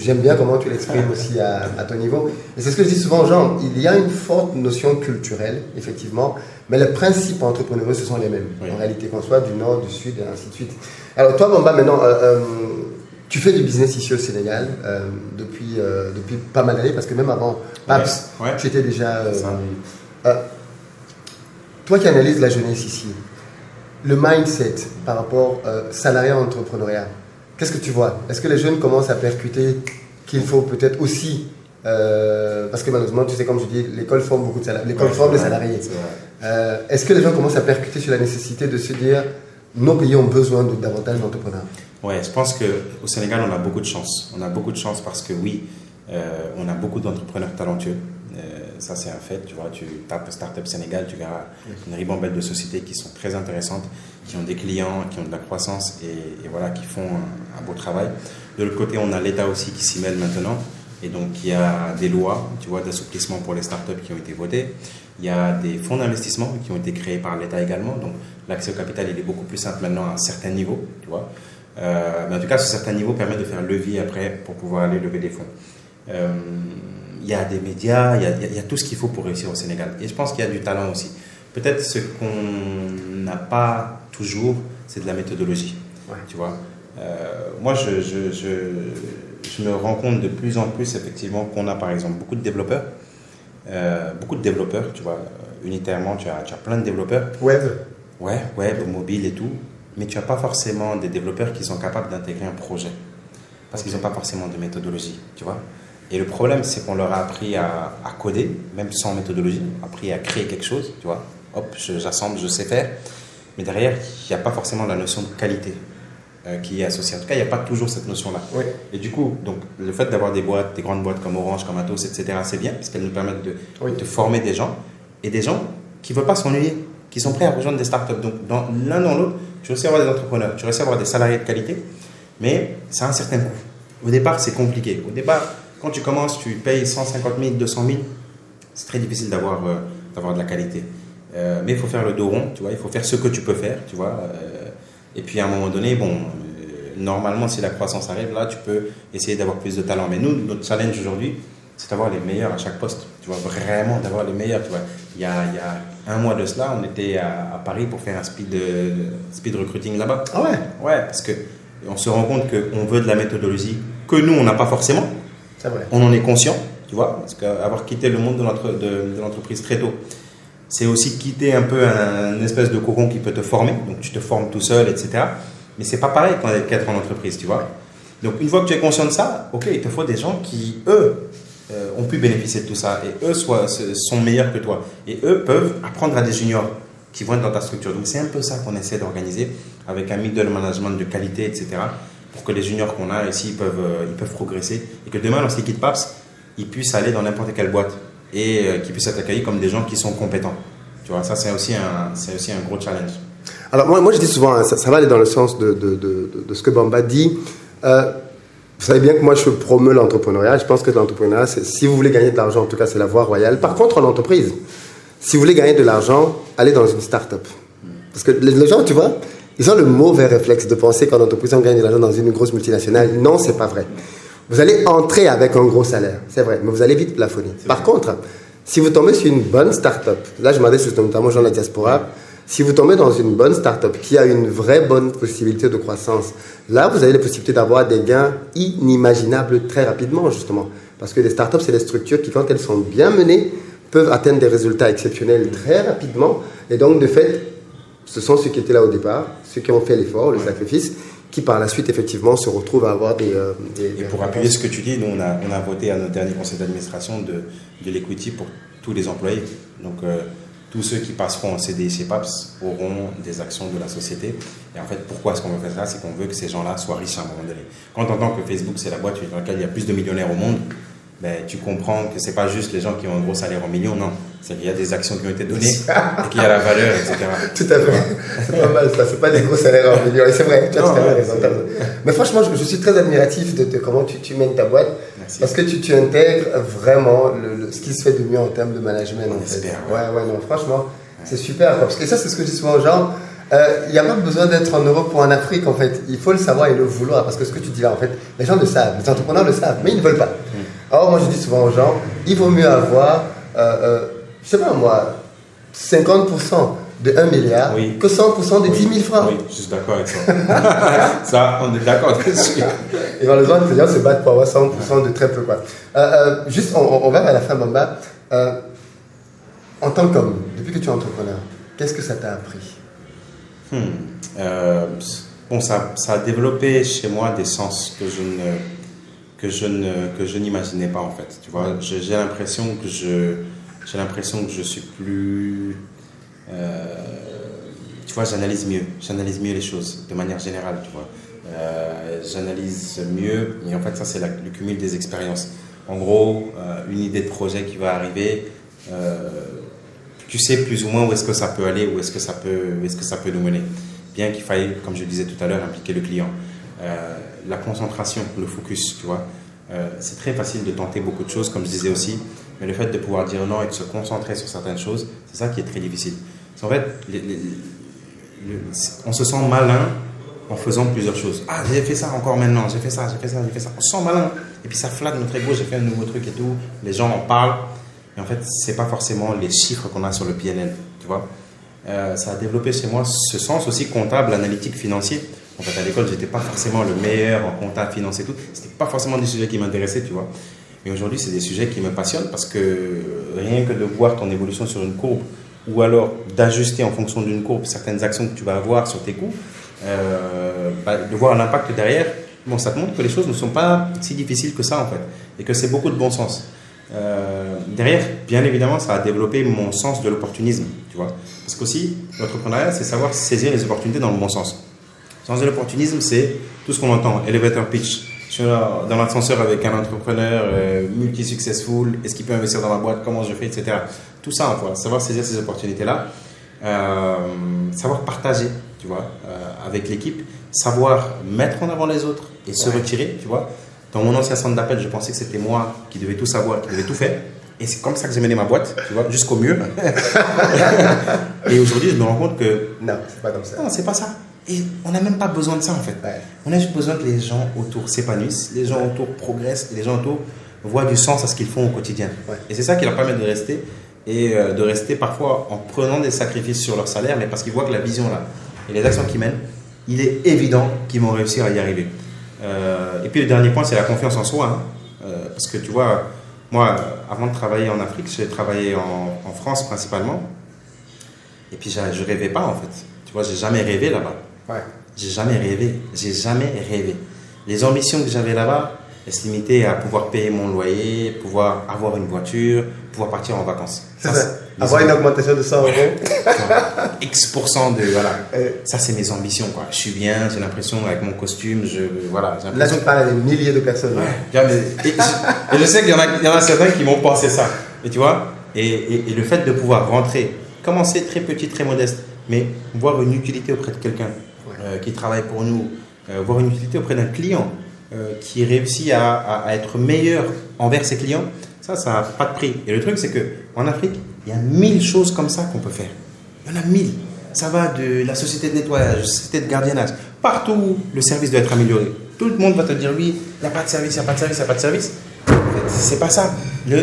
j'aime bien comment tu l'exprimes aussi à ton niveau. Et c'est ce que je dis souvent aux gens, il y a une forte notion culturelle, effectivement, mais les principes entrepreneuriaux, ce sont les mêmes. En réalité, qu'on soit du nord, du sud, et ainsi de suite. Alors toi, Bamba, maintenant, tu fais du business ici au Sénégal depuis pas mal d'années, parce que même avant PAPS, tu étais déjà... toi qui analyses la jeunesse ici, le mindset par rapport salariat entrepreneuriat, qu'est-ce que tu vois? Est-ce que les jeunes commencent à percuter qu'il faut peut-être aussi, parce que malheureusement, tu sais, comme je dis, l'école forme beaucoup de salariés, l'école forme les salariés. Est-ce que les gens commencent à percuter sur la nécessité de se dire, nos pays ont besoin de davantage d'entrepreneurs? Ouais, je pense qu'au Sénégal, on a beaucoup de chance. On a beaucoup de chance parce que oui, on a beaucoup d'entrepreneurs talentueux. Ça, c'est un fait. Tu vois, tu tapes Startup Sénégal, tu verras une ribambelle de sociétés qui sont très intéressantes, qui ont des clients, qui ont de la croissance et voilà, qui font un beau travail. De l'autre côté, on a l'État aussi qui s'y mêle maintenant. Et donc, il y a des lois, tu vois, d'assouplissement pour les startups qui ont été votées. Il y a des fonds d'investissement qui ont été créés par l'État également. Donc, l'accès au capital, il est beaucoup plus simple maintenant à un certain niveau, tu vois. Mais en tout cas, ce certain niveau permet de faire levier après pour pouvoir aller lever des fonds. Il y a des médias, il y a tout ce qu'il faut pour réussir au Sénégal. Et je pense qu'il y a du talent aussi. Peut-être ce qu'on n'a pas toujours, c'est de la méthodologie. Tu vois. Moi, je me rends compte de plus en plus, effectivement, qu'on a par exemple beaucoup de développeurs. Tu vois. Unitairement, tu as plein de développeurs. Web, mobile et tout. Mais tu n'as pas forcément des développeurs qui sont capables d'intégrer un projet. Parce qu'ils n'ont pas forcément de méthodologie, tu vois. Et le problème, c'est qu'on leur a appris à coder, même sans méthodologie, appris à créer quelque chose, tu vois. Hop, j'assemble, je sais faire. Mais derrière, il n'y a pas forcément la notion de qualité qui est associée. En tout cas, il n'y a pas toujours cette notion-là. Oui. Et du coup, donc, le fait d'avoir des grandes boîtes comme Orange, comme Atos, etc., c'est bien, parce qu'elles nous permettent de former des gens, et des gens qui ne veulent pas s'ennuyer, qui sont prêts à rejoindre des startups. Donc, l'un dans l'autre, tu réussis à avoir des entrepreneurs, tu réussis à avoir des salariés de qualité, mais ça a un certain coût. Au départ, c'est compliqué. Au départ, quand tu commences, tu payes 150 000, 200 000, c'est très difficile d'avoir de la qualité. Mais il faut faire le dos rond, tu vois, il faut faire ce que tu peux faire, tu vois. Et puis à un moment donné, normalement, si la croissance arrive, là, tu peux essayer d'avoir plus de talent. Mais nous, notre challenge aujourd'hui, c'est d'avoir les meilleurs à chaque poste, tu vois, vraiment d'avoir les meilleurs, tu vois. Il y a un mois de cela, on était à Paris pour faire un speed recruiting là-bas. Ah ouais? Ouais, parce qu'on se rend compte qu'on veut de la méthodologie que nous, on n'a pas forcément. C'est vrai. On en est conscient, tu vois, parce qu'avoir quitté le monde de l'entreprise très tôt, c'est aussi quitter un peu une espèce de cocon qui peut te former, donc tu te formes tout seul, etc. Mais c'est pas pareil qu'être en entreprise, tu vois. Donc une fois que tu es conscient de ça, ok, il te faut des gens qui, eux, ont pu bénéficier de tout ça, et eux sont meilleurs que toi, et eux peuvent apprendre à des juniors qui vont être dans ta structure. Donc c'est un peu ça qu'on essaie d'organiser avec un middle management de qualité, etc. pour que les juniors qu'on a ici, ils peuvent progresser, et que demain, lorsqu'ils quittent PAPS, ils puissent aller dans n'importe quelle boîte et qu'ils puissent être accueillis comme des gens qui sont compétents. Tu vois, ça c'est aussi un gros challenge. Alors moi je dis souvent, ça va aller dans le sens de ce que Bamba dit. Vous savez bien que moi je promeus l'entrepreneuriat. Je pense que l'entrepreneuriat, si vous voulez gagner de l'argent, en tout cas c'est la voie royale. Par contre, en entreprise, si vous voulez gagner de l'argent, allez dans une start-up. Parce que les gens, tu vois, ils ont le mauvais réflexe de penser qu'en entreprise on gagne de l'argent dans une grosse multinationale. Non, c'est pas vrai. Vous allez entrer avec un gros salaire, c'est vrai, mais vous allez vite plafonner. Par contre, si vous tombez sur une bonne start-up, là je m'adresse notamment aux gens de la diaspora, si vous tombez dans une bonne start-up qui a une vraie bonne possibilité de croissance, là vous avez les possibilités d'avoir des gains inimaginables très rapidement justement. Parce que les start-up, c'est des structures qui, quand elles sont bien menées, peuvent atteindre des résultats exceptionnels très rapidement. Et donc, de fait, ce sont ceux qui étaient là au départ, ceux qui ont fait l'effort, le sacrifice, qui par la suite, effectivement, se retrouvent à avoir des Et pour appuyer ce que tu dis, nous, on a voté à notre dernier conseil d'administration de l'equity pour tous les employés. Donc, tous ceux qui passeront en CDI chez PAPS auront des actions de la société. Et en fait, pourquoi est-ce qu'on veut faire ça? C'est qu'on veut que ces gens-là soient riches à un moment donné. Quand on entend que Facebook, c'est la boîte dans laquelle il y a plus de millionnaires au monde, ben, tu comprends que ce n'est pas juste les gens qui ont un gros salaire en millions, non. C'est qu'il y a des actions qui ont été données et qu'il y a la valeur, etc. Tout à fait. C'est pas mal ça. C'est pas des gros salaires en millions. Et c'est vrai, tu as tout à fait raison. Mais franchement, je suis très admiratif de comment tu mènes ta boîte. Merci. Parce que tu intègres vraiment ce qui se fait de mieux en termes de management. On espère. Ouais, non, franchement, c'est super. Parce que ça, c'est ce que je dis souvent aux gens. Il n'y a pas besoin d'être en Europe ou en Afrique, en fait. Il faut le savoir et le vouloir. Parce que ce que tu dis là, en fait, les gens le savent. Les entrepreneurs le savent, mais ils ne veulent pas. Alors, moi, je dis souvent aux gens, il vaut mieux avoir, je sais pas moi, 50% de 1 milliard que 100% de 10 000 francs. Oui, je suis d'accord avec ça. Ça, on est d'accord dessus. Et dans les gens se battent pour avoir 100% de très peu, quoi. Juste, on va vers la fin, Bamba. En tant qu'homme, depuis que tu es entrepreneur, qu'est-ce que ça t'a appris? Bon, ça a développé chez moi des sens que je n'imaginais pas, en fait. Tu vois, j'ai l'impression que je suis plus... tu vois, j'analyse mieux les choses, de manière générale, tu vois. J'analyse mieux, et en fait, ça, c'est le cumul des expériences. En gros, une idée de projet qui va arriver, tu sais plus ou moins où est-ce que ça peut aller, où est-ce que ça peut nous mener. Bien qu'il faille, comme je disais tout à l'heure, impliquer le client. La concentration, le focus, tu vois. C'est très facile de tenter beaucoup de choses, comme je disais aussi, mais le fait de pouvoir dire non et de se concentrer sur certaines choses, c'est ça qui est très difficile. En fait, on se sent malin en faisant plusieurs choses. Ah, j'ai fait ça encore maintenant, j'ai fait ça. On se sent malin. Et puis ça flatte notre ego, j'ai fait un nouveau truc et tout. Les gens en parlent. Et en fait, ce n'est pas forcément les chiffres qu'on a sur le PNL, tu vois. Ça a développé chez moi ce sens aussi comptable, analytique, financier. En fait, à l'école, je n'étais pas forcément le meilleur en comptable, financier, tout. Ce n'était pas forcément des sujets qui m'intéressaient, tu vois. Mais aujourd'hui, c'est des sujets qui me passionnent parce que rien que de voir ton évolution sur une courbe ou alors d'ajuster en fonction d'une courbe certaines actions que tu vas avoir sur tes coûts, de voir l'impact derrière, bon, ça te montre que les choses ne sont pas si difficiles que ça, en fait, et que c'est beaucoup de bon sens. Derrière, bien évidemment, ça a développé mon sens de l'opportunisme, tu vois. Parce qu'aussi, l'entrepreneuriat, c'est savoir saisir les opportunités dans le bon sens. Le sens de l'opportunisme, c'est tout ce qu'on entend, elevator pitch. Je suis dans l'ascenseur avec un entrepreneur multi-successful, est-ce qu'il peut investir dans ma boîte, comment je fais, etc. Tout ça, enfin, savoir saisir ces opportunités-là, savoir partager, tu vois, avec l'équipe, savoir mettre en avant les autres et se retirer, tu vois. Dans mon ancien centre d'appel, je pensais que c'était moi qui devais tout savoir, qui devais tout faire. Et c'est comme ça que j'ai mené ma boîte, tu vois, jusqu'au mur. Et aujourd'hui, je me rends compte que... Non, c'est pas comme ça. Non, c'est pas ça. Et on n'a même pas besoin de ça, en fait. Ouais. On a juste besoin que les gens autour s'épanouissent, les gens autour progressent, et les gens autour voient du sens à ce qu'ils font au quotidien. Ouais. Et c'est ça qui leur permet de rester, et de rester parfois en prenant des sacrifices sur leur salaire, mais parce qu'ils voient que la vision là, et les actions qu'ils mènent, il est évident qu'ils vont réussir à y arriver. Et puis le dernier point, c'est la confiance en soi. Hein. Parce que tu vois, moi, avant de travailler en Afrique, j'ai travaillé en France principalement. Et puis je rêvais pas, en fait. Tu vois, j'ai jamais rêvé là-bas. Ouais. J'ai jamais rêvé. Les ambitions que j'avais là-bas, elles se limitaient à pouvoir payer mon loyer, pouvoir avoir une voiture, pouvoir partir en vacances. Avoir une augmentation de 100 €. X% de... Voilà. Ça, c'est mes ambitions, quoi. Je suis bien, j'ai l'impression, avec mon costume, voilà. Là, tu parles à des milliers de personnes. Ouais. Et je sais qu'il y en a certains qui m'ont pensé ça. Et tu vois, et le fait de pouvoir rentrer, commencer très petit, très modeste, mais voir une utilité auprès de quelqu'un qui travaille pour nous, voir une utilité auprès d'un client qui réussit à être meilleur envers ses clients, ça n'a pas de prix. Et le truc, c'est qu'en Afrique, il y a 1000 choses comme ça qu'on peut faire. Il y en a 1000. Ça va de la société de nettoyage, la société de gardiennage. Partout, le service doit être amélioré. Tout le monde va te dire oui, il n'y a pas de service, il n'y a pas de service, il n'y a pas de service. En fait, c'est pas ça. Il y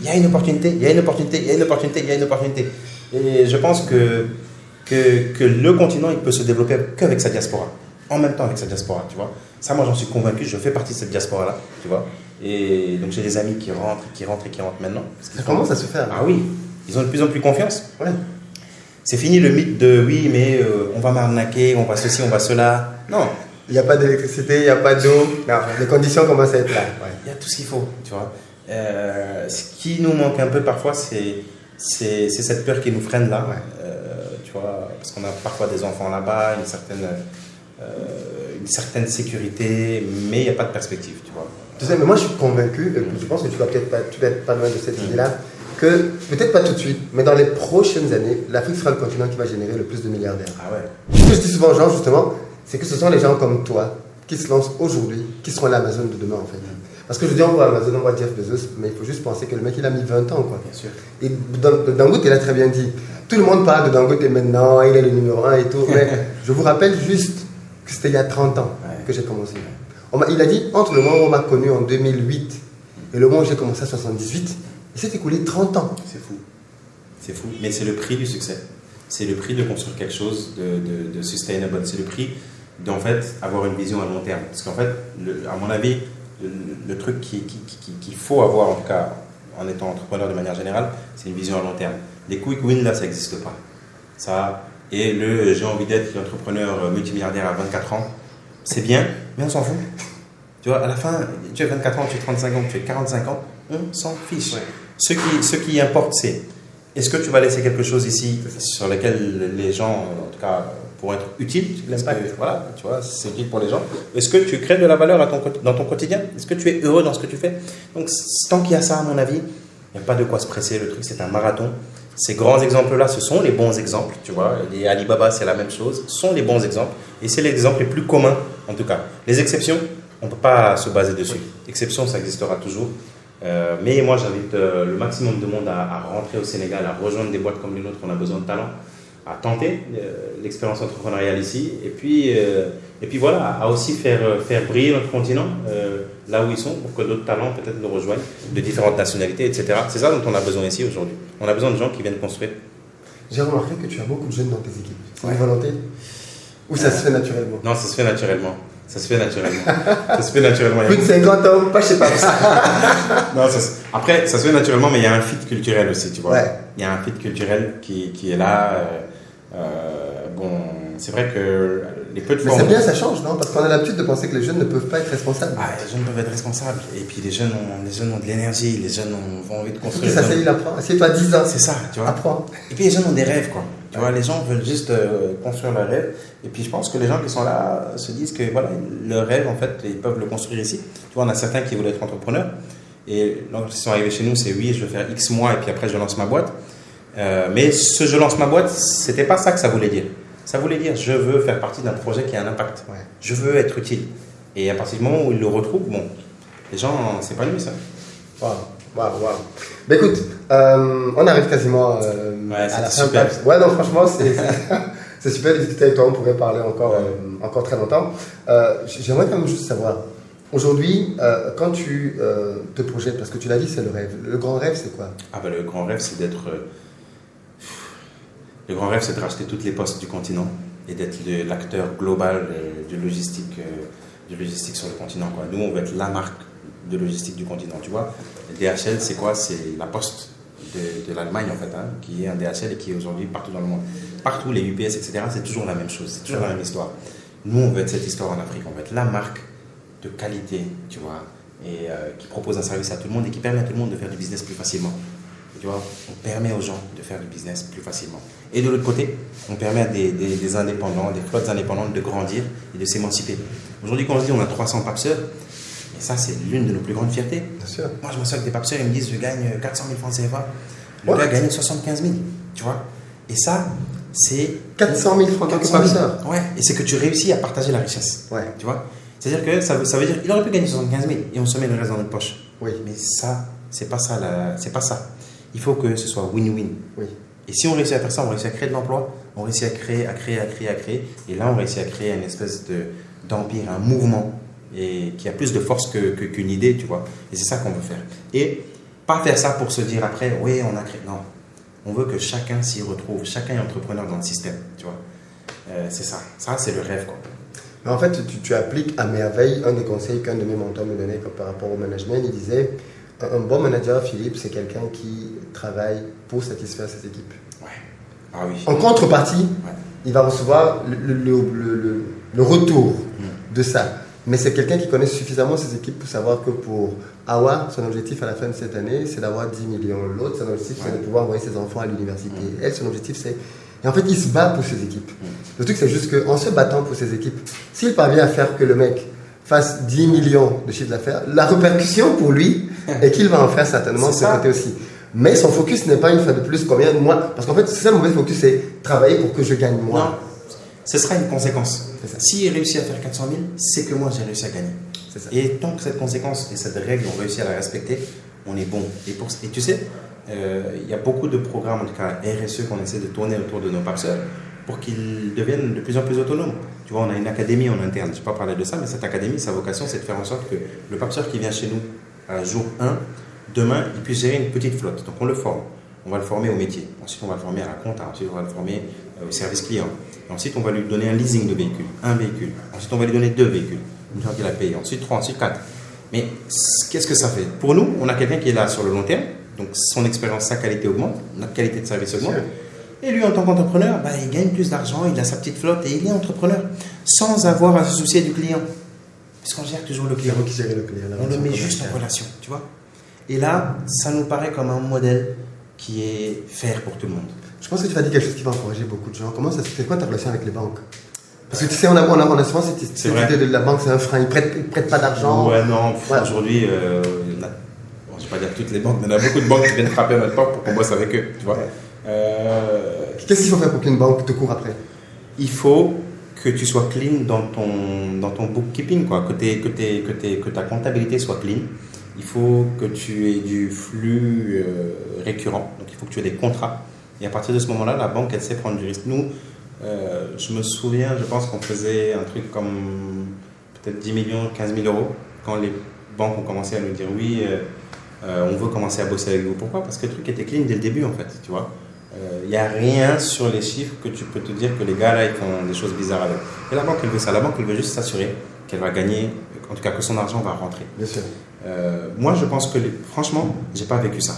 a une opportunité, il y a une opportunité, il y a une opportunité, il y a une opportunité. Et je pense que le continent, il peut se développer qu'avec sa diaspora. En même temps avec sa diaspora, tu vois. Ça, moi, j'en suis convaincu. Je fais partie de cette diaspora-là, tu vois. Et donc, j'ai des amis qui rentrent maintenant. Ça commence à se faire. Ah oui, ils ont de plus en plus confiance. Ouais. C'est fini le mythe de oui, mais on va m'arnaquer, on va ceci, on va cela. Non. Il n'y a pas d'électricité, il n'y a pas d'eau. Non, les conditions commencent à être là. Ouais. Il y a tout ce qu'il faut, tu vois. Ce qui nous manque un peu parfois, c'est cette peur qui nous freine là. Ouais. Tu vois, parce qu'on a parfois des enfants là-bas, une certaine sécurité, mais il n'y a pas de perspective, tu vois. Tu sais, mais moi je suis convaincu, et je pense que tu vas peut-être pas loin de cette idée-là, que peut-être pas tout de suite, mais dans les prochaines années, l'Afrique sera le continent qui va générer le plus de milliardaires. Ah ouais. Ce que je dis souvent aux gens, justement, c'est que ce sont les gens comme toi qui se lancent aujourd'hui, qui seront l'Amazon de demain, en fait. Parce que je dis, on voit Amazon, on voit Jeff Bezos, mais il faut juste penser que le mec, il a mis 20 ans, quoi. Bien sûr. Et Dangote, il a très bien dit. Tout le monde parle de Dangote maintenant, il est le numéro 1 et tout, mais je vous rappelle juste que c'était il y a 30 ans que j'ai commencé. Il a dit, entre le moment où on m'a connu en 2008 et le moment où j'ai commencé à 78, il s'est écoulé 30 ans. C'est fou. C'est fou. Mais c'est le prix du succès. C'est le prix de construire quelque chose de sustainable. C'est le prix d'en fait avoir une vision à long terme. Parce qu'en fait, à mon avis, le truc qu'il faut avoir, en tout cas en étant entrepreneur de manière générale, c'est une vision à long terme. Les quick wins, là, ça n'existe pas. Ça, et j'ai envie d'être l'entrepreneur multimilliardaire à 24 ans, c'est bien, mais on s'en fout. Tu vois, à la fin, tu as 24 ans, tu as 35 ans, tu as 45 ans, on s'en fiche. Ouais. Ce qui importe, c'est est-ce que tu vas laisser quelque chose ici sur lequel les gens, en tout cas, pourront être utiles. Voilà, tu vois, c'est utile pour les gens. Est-ce que tu crées de la valeur dans ton quotidien? Est-ce que tu es heureux dans ce que tu fais? Donc, tant qu'il y a ça, à mon avis, il n'y a pas de quoi se presser. Le truc, c'est un marathon. Ces grands exemples-là, ce sont les bons exemples, tu vois. Les Alibaba, c'est la même chose. Ce sont les bons exemples. Et c'est les exemples les plus communs, en tout cas. Les exceptions, on ne peut pas se baser dessus. Exceptions, ça existera toujours. Mais moi, j'invite le maximum de monde à rentrer au Sénégal, à rejoindre des boîtes comme les nôtres. On a besoin de talent, à tenter l'expérience entrepreneuriale ici. Et puis voilà, à aussi faire briller notre continent là où ils sont pour que d'autres talents peut-être nous rejoignent, de différentes nationalités, etc. C'est ça dont on a besoin ici aujourd'hui. On a besoin de gens qui viennent construire. J'ai remarqué que tu as beaucoup de jeunes dans tes équipes. C'est une volonté? Ou ça se fait naturellement? Non, ça se fait naturellement. Ça se fait naturellement. Ça se fait naturellement. Plus de 50 ans, pas je sais pas. Non, après, ça se fait naturellement, mais il y a un fit culturel aussi, tu vois. Ouais. Il y a un fit culturel qui est là. Bon, c'est vrai que les peu de fois. Mais c'est bien, ça change, non? Parce qu'on a l'habitude de penser que les jeunes ne peuvent pas être responsables. Ah, les jeunes peuvent être responsables. Et puis les jeunes ont de l'énergie, les jeunes ont envie de construire. Ça, c'est il apprend. Assieds-toi 10 ans. C'est ça, tu vois. Apprends. Et puis les jeunes ont des rêves, quoi. Tu vois, les gens veulent juste construire leurs rêves. Et puis je pense que les gens qui sont là se disent que voilà, leur rêve, en fait, ils peuvent le construire ici. Tu vois, on a certains qui veulent être entrepreneurs. Et donc, ils sont arrivés chez nous, c'est oui, je veux faire X mois et puis après je lance ma boîte. Mais ce je lance ma boîte, c'était pas ça que ça voulait dire. Ça voulait dire je veux faire partie d'un projet qui a un impact. Ouais. Je veux être utile. Et à partir du moment où ils le retrouvent, bon, les gens s'épanouissent. Waouh. Mais écoute, on arrive quasiment à la fin. Super. Ouais, non, franchement, c'est super de discuter avec toi. On pourrait parler encore très longtemps. J'aimerais quand même juste savoir, aujourd'hui, quand tu te projettes, parce que tu l'as dit, c'est le rêve. Le grand rêve, c'est quoi? Ah ben, le grand rêve, c'est d'être... Le grand rêve, c'est de racheter toutes les postes du continent et d'être l'acteur global de logistique sur le continent, quoi. Nous, on veut être la marque de logistique du continent, tu vois. DHL, c'est quoi? C'est la poste de l'Allemagne, en fait, hein, qui est un DHL et qui est aujourd'hui partout dans le monde. Partout, les UPS, etc., c'est toujours la même chose, c'est toujours la même histoire. Nous, on veut être cette histoire en Afrique, on veut être la marque de qualité, tu vois, et qui propose un service à tout le monde et qui permet à tout le monde de faire du business plus facilement. Tu vois, on permet aux gens de faire du business plus facilement. Et de l'autre côté, on permet à des indépendants, des flottes indépendantes de grandir et de s'émanciper. Aujourd'hui, quand on se dit on a 300 papseurs, et ça, c'est l'une de nos plus grandes fiertés. Bien sûr. Moi, je m'assure avec des papseurs, ils me disent je gagne 400 000 francs CFA. Le gars gagne 75 000, tu vois. Et ça, c'est... 400 000 francs en tant que papseur. Ouais, et c'est que tu réussis à partager la richesse. Ouais. Tu vois. C'est-à-dire que ça veut dire qu'il aurait pu gagner 75 000 et on se met le reste dans notre poche. Oui. Mais ça, c'est pas ça. C'est pas ça. Il faut que ce soit win-win. Oui. Et si on réussit à faire ça, on réussit à créer de l'emploi, on réussit à créer. Et là, on réussit à créer une espèce d'empire, un mouvement et qui a plus de force qu'une idée, tu vois. Et c'est ça qu'on veut faire. Et pas faire ça pour se dire après, oui, on a créé. Non. On veut que chacun s'y retrouve, chacun est entrepreneur dans le système, tu vois. C'est ça. Ça, c'est le rêve, quoi. Mais en fait, tu appliques à merveille un des conseils qu'un de mes mentors me donnait par rapport au management. Il disait, un bon manager, Philippe, c'est quelqu'un qui travaille pour satisfaire ses équipes. Ouais. Ah oui. En contrepartie, il va recevoir le retour de ça. Mais c'est quelqu'un qui connaît suffisamment ses équipes pour savoir que pour Awa, son objectif à la fin de cette année, c'est d'avoir 10 millions. L'autre, son objectif, c'est de pouvoir envoyer ses enfants à l'université. Elle, son objectif, c'est... Et en fait, il se bat pour ses équipes. Le truc, c'est juste qu'en se battant pour ses équipes, s'il parvient à faire que le mec fasse 10 millions de chiffre d'affaires, la répercussion pour lui est qu'il va en faire certainement de ce côté aussi. Mais son focus n'est pas une fois de plus combien de mois. Parce qu'en fait, c'est ça le mauvais focus, c'est travailler pour que je gagne moins. Non, ce sera une conséquence. S'il réussit à faire 400 000, c'est que moi j'ai réussi à gagner. C'est ça. Et tant que cette conséquence et cette règle, on réussit à la respecter, on est bon. Et tu sais, il y a beaucoup de programmes, en tout cas RSE, qu'on essaie de tourner autour de nos papseurs pour qu'ils deviennent de plus en plus autonomes. Tu vois, on a une académie en interne, je ne vais pas parler de ça, mais cette académie, sa vocation, c'est de faire en sorte que le papseur qui vient chez nous à jour 1, demain, il puisse gérer une petite flotte. Donc on le forme. On va le former au métier. Ensuite, on va le former à la compta. Ensuite, on va le former au service client. Et ensuite, on va lui donner un leasing de véhicule, un véhicule. Ensuite, on va lui donner 2 véhicules, une fois qu'il a payé. Ensuite 3, ensuite 4. Mais qu'est-ce que ça fait? Pour nous, on a quelqu'un qui est là sur le long terme. Donc, son expérience, sa qualité augmente, notre qualité de service augmente. Et lui, en tant qu'entrepreneur, il gagne plus d'argent, il a sa petite flotte et il est entrepreneur sans avoir à se soucier du client. Puisqu'on gère toujours le client. On le met juste en relation, tu vois. Et là, ça nous paraît comme un modèle qui est fair pour tout le monde. Je pense que tu vas dire quelque chose qui va encourager beaucoup de gens. Comment ça se fait? Quoi ta relation avec les banques? Parce que tu sais, on a souvent cette idée de la banque, c'est un frein, ils prêtent pas d'argent. Ouais, non, aujourd'hui, je ne vais pas dire toutes les banques, mais il y en a beaucoup de banques qui viennent frapper à notre porte pour qu'on bosse avec eux, tu vois. Qu'est-ce qu'il faut faire pour qu'une banque te court après? Il faut que tu sois clean dans ton bookkeeping, quoi. Que ta comptabilité soit clean. Il faut que tu aies du flux récurrent, donc il faut que tu aies des contrats. Et à partir de ce moment-là, la banque, elle sait prendre du risque. Nous, je me souviens, je pense qu'on faisait un truc comme peut-être 10 millions, 15 000 euros quand les banques ont commencé à nous dire oui, on veut commencer à bosser avec vous. Pourquoi? Parce que le truc était clean dès le début, en fait, tu vois. Il n'y a rien sur les chiffres que tu peux te dire que les gars là ils font des choses bizarres avec. Et la banque elle veut ça, la banque elle veut juste s'assurer qu'elle va gagner, en tout cas que son argent va rentrer. Bien sûr. Moi je pense que franchement j'ai pas vécu ça.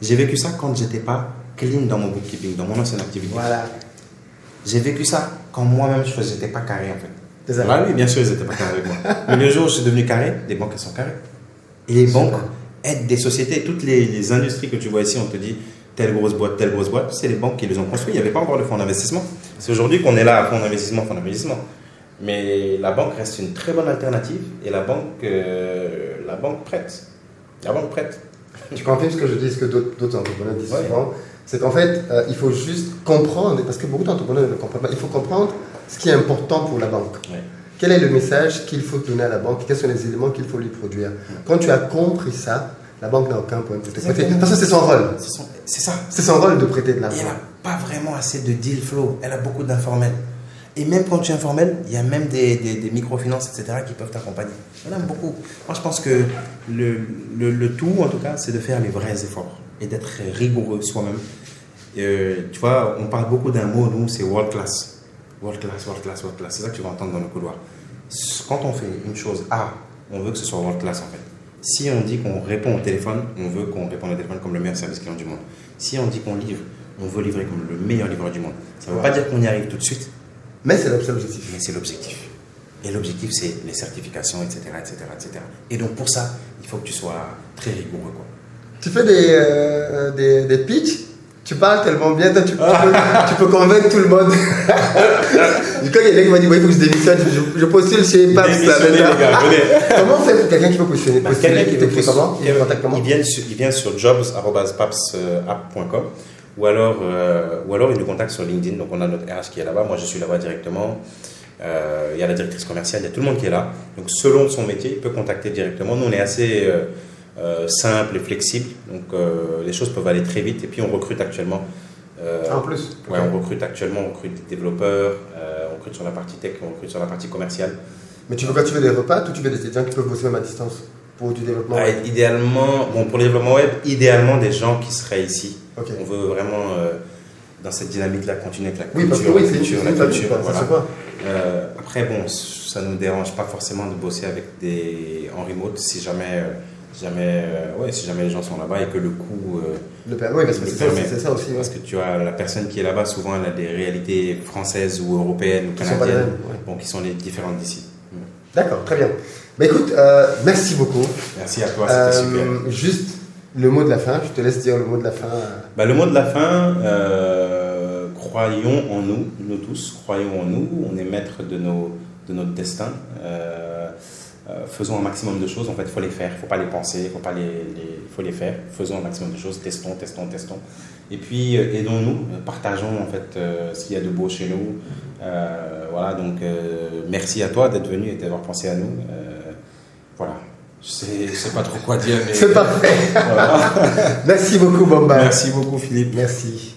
J'ai vécu ça quand j'étais pas clean dans mon bookkeeping, dans mon ancienne activité. Voilà. J'ai vécu ça quand moi-même j'étais pas carré en fait. C'est ça. Là oui bien sûr ils étaient pas carrés avec moi. Mais le jour où je suis devenu carré, les banques elles sont carrées. Et les banques aident des sociétés, toutes les industries que tu vois ici, on te dit telle grosse boîte, c'est les banques qui les ont construits. Il n'y avait pas encore de fonds d'investissement. C'est aujourd'hui qu'on est là à fonds d'investissement. Mais la banque reste une très bonne alternative et la banque prête. La banque prête. Tu confirmes ce que je dis, ce que d'autres entrepreneurs disent souvent, c'est qu'en fait, il faut juste comprendre, parce que beaucoup d'entrepreneurs ne le comprennent pas, il faut comprendre ce qui est important pour la banque. Ouais. Quel est le message qu'il faut donner à la banque? Quels sont les éléments qu'il faut lui produire? Quand tu as compris ça, la banque n'a aucun point pour te prêter. Parce que c'est son rôle. C'est ça. C'est son rôle de prêter de l'argent. Et elle n'a pas vraiment assez de deal flow. Elle a beaucoup d'informels. Et même quand tu es informel, il y a même des microfinances, etc. qui peuvent t'accompagner. Il y en a beaucoup. Moi, je pense que le tout, en tout cas, c'est de faire les vrais efforts et d'être rigoureux soi-même. Tu vois, on parle beaucoup d'un mot, nous, c'est world class. World class. C'est ça que tu vas entendre dans le couloir. Quand on fait une chose A, on veut que ce soit world class, en fait. Si on dit qu'on répond au téléphone, on veut qu'on réponde au téléphone comme le meilleur service client du monde. Si on dit qu'on livre, on veut livrer comme le meilleur livreur du monde. Ça ne veut pas dire qu'on y arrive tout de suite. Mais c'est l'objectif. Mais c'est l'objectif. Et l'objectif, c'est les certifications, etc., etc., etc. Et donc, pour ça, il faut que tu sois très rigoureux, quoi. Tu fais des pitchs, tu parles tellement bien, toi, tu peux convaincre tout le monde. Du coup, il y a quelqu'un qui m'a dit, il faut que je démissionne, je postule chez Paps. Démissionnez, les gars, venez. Comment on fait pour quelqu'un qui veut postuler? Quelqu'un qui veut postuler comment? Il vient sur jobs@paps.com ou alors il nous contacte sur LinkedIn. Donc, on a notre RH qui est là-bas. Moi, je suis là-bas directement. Il y a la directrice commerciale, il y a tout le monde qui est là. Donc, selon son métier, il peut contacter directement. Nous, on est assez simple et flexible. Donc, les choses peuvent aller très vite. Et puis, on recrute actuellement. En plus. Ouais, on recrute actuellement. On recrute des développeurs. On recrute sur la partie tech. On recrute sur la partie commerciale. Mais tu veux quoi? Tu veux des repas ou tu veux des étudiants qui peuvent bosser même à distance pour du développement web? Idéalement, pour le développement web, idéalement des gens qui seraient ici. Okay. On veut vraiment, dans cette dynamique-là, continuer avec la culture. Oui, parce que la culture. Voilà. Après, bon, ça ne nous dérange pas forcément de bosser avec en remote si jamais les gens sont là-bas et que le coût oui, parce que c'est ça aussi. Parce que tu as la personne qui est là-bas, souvent elle a des réalités françaises ou européennes ou canadiennes, qui sont les différentes d'ici. D'accord, très bien. Bah, écoute, merci beaucoup. Merci à toi, c'était super. Juste le mot de la fin, je te laisse dire le mot de la fin. Le mot de la fin, croyons en nous, nous tous, croyons en nous, on est maître de notre destin. Faisons un maximum de choses, en fait, il faut les faire, il ne faut pas les penser, il faut les faire. Faisons un maximum de choses, testons. Et puis, aidons-nous, partageons, en fait, ce qu'il y a de beau chez nous. Voilà, donc, merci à toi d'être venu et d'avoir pensé à nous. Voilà, je sais pas trop quoi dire, mais... C'est parfait. Voilà. Merci beaucoup, Bamba. Merci beaucoup, Philippe. Merci.